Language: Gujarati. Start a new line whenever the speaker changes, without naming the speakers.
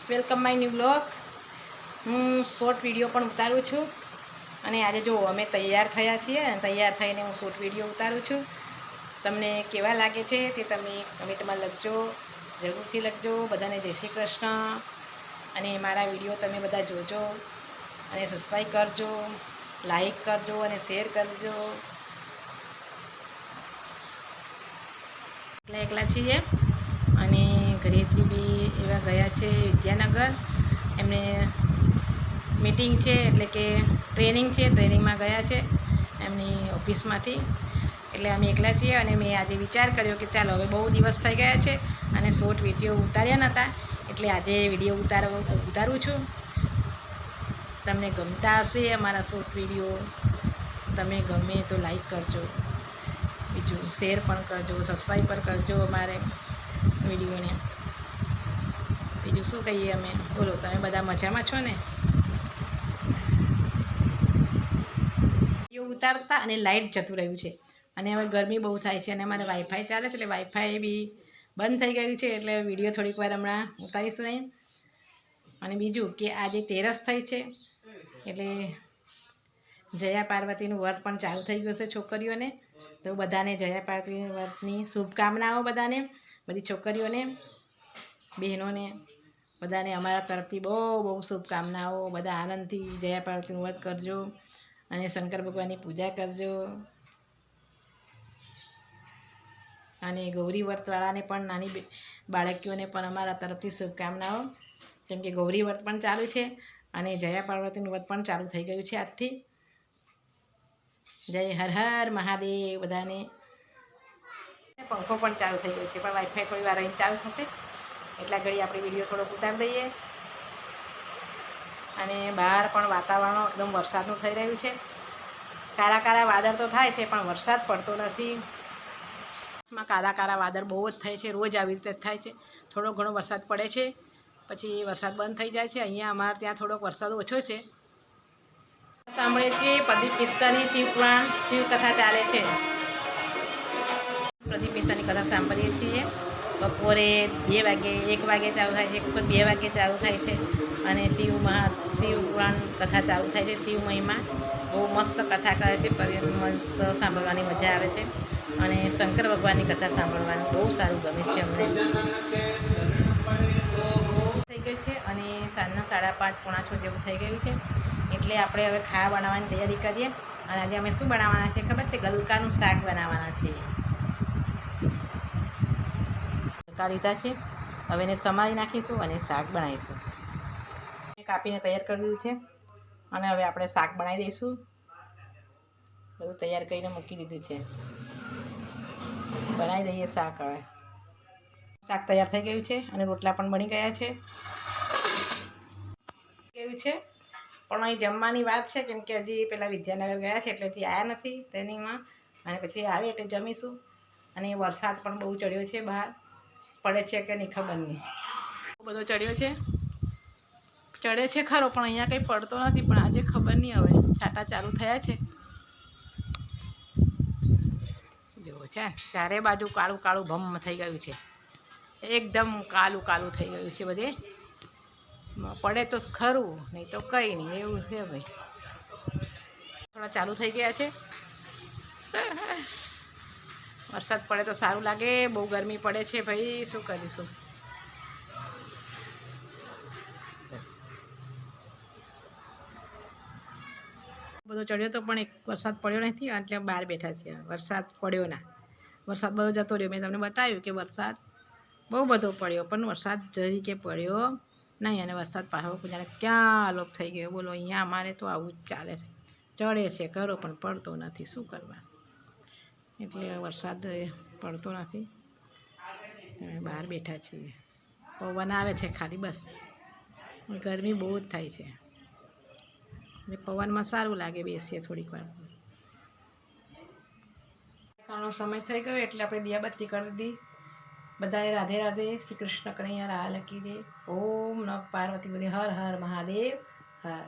Welcome my new blog. હું શોર્ટ વિડીયો પણ ઉતારું છું અને આજે જો અમે તૈયાર થયા છીએ અને તૈયાર થઈને હું શોર્ટ વિડીયો ઉતારું છું। તમને કેવા લાગે છે તે તમે કમેન્ટમાં લખજો, જરૂરથી લખજો। બધાને જય શ્રી કૃષ્ણ અને મારા વિડીયો તમે બધા જોજો અને સબસ્ક્રાઈબ કરજો, લાઈક કરજો અને શેર કરજો। એકલા છીએ અને ઘરેથી બી એવા ગયા છે વિદ્યાનગર। એમને મીટિંગ છે એટલે કે ટ્રેનિંગ છે, ટ્રેનિંગમાં ગયા છે એમની ઓફિસમાંથી। એટલે અમે એકલા છીએ અને મેં આજે વિચાર કર્યો કે ચાલો હવે બહુ દિવસ થઈ ગયા છે અને શોર્ટ વિડીયો ઉતાર્યા નહોતા એટલે આજે વિડીયો ઉતારું છું। તમને ગમતા હશે અમારા શોર્ટ વિડીયો, તમે ગમે તો લાઈક કરજો, બીજું શેર પણ કરજો, સબસ્ક્રાઈબ પણ કરજો અમારે વિડીયોને। બીજું શું કહીએ અમે, બોલો તમે બધા મજામાં છો ને? વિડીયો ઉતારતા અને લાઇટ જતું રહ્યું છે અને હવે ગરમી બહુ થાય છે અને અમારે વાઈફાઈ ચાલે છે એટલે વાઈફાઈ બી બંધ થઈ ગયું છે એટલે વિડીયો થોડીક વાર હમણાં ઉતારીશું નહીં। અને બીજું કે આજે તેરસ થઈ છે એટલે જયા પાર્વતીનું વ્રત પણ ચાલુ થઈ ગયું છે છોકરીઓને। તો બધાને જયા પાર્વતીના વ્રતની શુભકામનાઓ, બધાને, બધી છોકરીઓને, બહેનોને, બધાને અમારા તરફથી બહુ બહુ શુભકામનાઓ। બધા આનંદથી જયા પાર્વતીનું વ્રત કરજો અને શંકર ભગવાનની પૂજા કરજો। અને ગૌરી વ્રતવાળાને પણ, નાની બાળકીઓને પણ અમારા તરફથી શુભકામનાઓ, કેમ કે ગૌરી વ્રત પણ ચાલુ છે અને જયા પાર્વતીનું વ્રત પણ ચાલુ થઈ ગયું છે આજથી। જય હર હર મહાદેવ બધાને। પંખો પણ ચાલુ થઈ ગયો છે પણ વાઈફાઈ થોડી વાર અહીં ચાલુ થશે એટલા ઘડી આપણે વિડીયો થોડોક ઉતારી દઈએ। અને બહાર પણ વાતાવરણ એકદમ વરસાદનું થઈ રહ્યું છે। કાળા કાળા વાદળ તો થાય છે પણ વરસાદ પડતો નથી। કાળા કાળા વાદળ બહુ જ થાય છે, રોજ આવી રીતે જ થાય છે। થોડો ઘણો વરસાદ પડે છે પછી વરસાદ બંધ થઈ જાય છે। અહીંયા અમારે ત્યાં થોડોક વરસાદ ઓછો છે। સાંભળીએ છીએ પ્રદીપ મિશ્રાની શિવપુરાણ શિવકથા ચાલે છે। પ્રદીપ મિશ્રાની કથા સાંભળીએ છીએ। બપોરે 2 વાગે, 1 વાગે ચાલુ થાય છે, કોઈ 2 વાગે ચાલુ થાય છે અને શિવપુરાણ કથા ચાલુ થાય છે। શિવ મહિમા બહુ મસ્ત કથા કરે છે, મસ્ત સાંભળવાની મજા આવે છે અને શંકર ભગવાનની કથા સાંભળવાનું બહુ સારું ગમે છે અમને। થઈ ગયું છે અને સાંજના 5:30 પોણા 6 જેવું થઈ ગયું છે એટલે આપણે હવે ખાવા બનાવવાની તૈયારી કરીએ। અને આજે અમે શું બનાવવાના છે ખબર છે? ગલકાનું શાક બનાવવાના છે। ગલકા લીધા છે, હવે એને સમારી નાખીશું અને શાક બનાવીશું। કાપીને તૈયાર કરી દીધું છે અને હવે આપણે શાક બનાવી દઈશું। બધું તૈયાર કરીને મૂકી દીધું છે, બનાવી દઈએ શાક। હવે શાક તૈયાર થઈ ગયું છે અને રોટલા પણ બની ગયા છે પણ અહીં જમવાની વાત છે કેમ કે હજી પેલા વિદ્યાનગર ગયા છે એટલે હજી આવ્યા નથી ટ્રેનિંગમાં અને પછી આવે એટલે જમીશું। અને વરસાદ પણ બહુ ચડ્યો છે, બહાર પડે છે કે નહીં ખબર નહીં, બહુ બધો ચડ્યો છે, ચડે છે ખરો પણ અહીંયા કંઈ પડતો નથી। પણ આજે ખબર નહીં, હવે છાંટા ચાલુ થયા છે। જેવો છે ચારે બાજુ કાળું કાળું ભમ થઈ ગયું છે, એકદમ કાલું કાલું થઈ ગયું છે બધે। પડે તો ખરું, નહીં તો કંઈ નહીં, એવું છે ભાઈ। થોડા ચાલુ થઈ ગયા છે, વરસાદ પડે તો સારું લાગે। બહુ ગરમી પડે છે ભાઈ, શું કરીશું? બધો ચડ્યો તો પણ એક વરસાદ પડ્યો નથી એટલે બહાર બેઠા છે। વરસાદ પડ્યો ના, વરસાદ બધો જતો રહ્યો। મેં તમને બતાવ્યું કે વરસાદ બહુ બધો પડ્યો પણ વરસાદ જરીકે પડ્યો નહીં અને વરસાદ પાછો જાણે ક્યાં અલોપ થઈ ગયો। બોલો, અહીંયા અમારે તો આવું જ ચાલે છે, ચડે છે ખરો પણ પડતો નથી, શું કરવા? એટલે વરસાદ પડતો નથી, તમે બહાર બેઠા છીએ। પવન આવે છે ખાલી, બસ। ગરમી બહુ જ થાય છે એટલે પવનમાં સારું લાગે, બેસીએ થોડીક વાર। ખાવાનો સમય થઈ ગયો એટલે આપણે દિયાબત્તી કરી દીધી। બધાએ રાધે રાધે, શ્રી કૃષ્ણ કનૈયા લાલ કી જય। ઓમ નમઃ પાર્વતી પતે, હર હર મહાદેવ હર।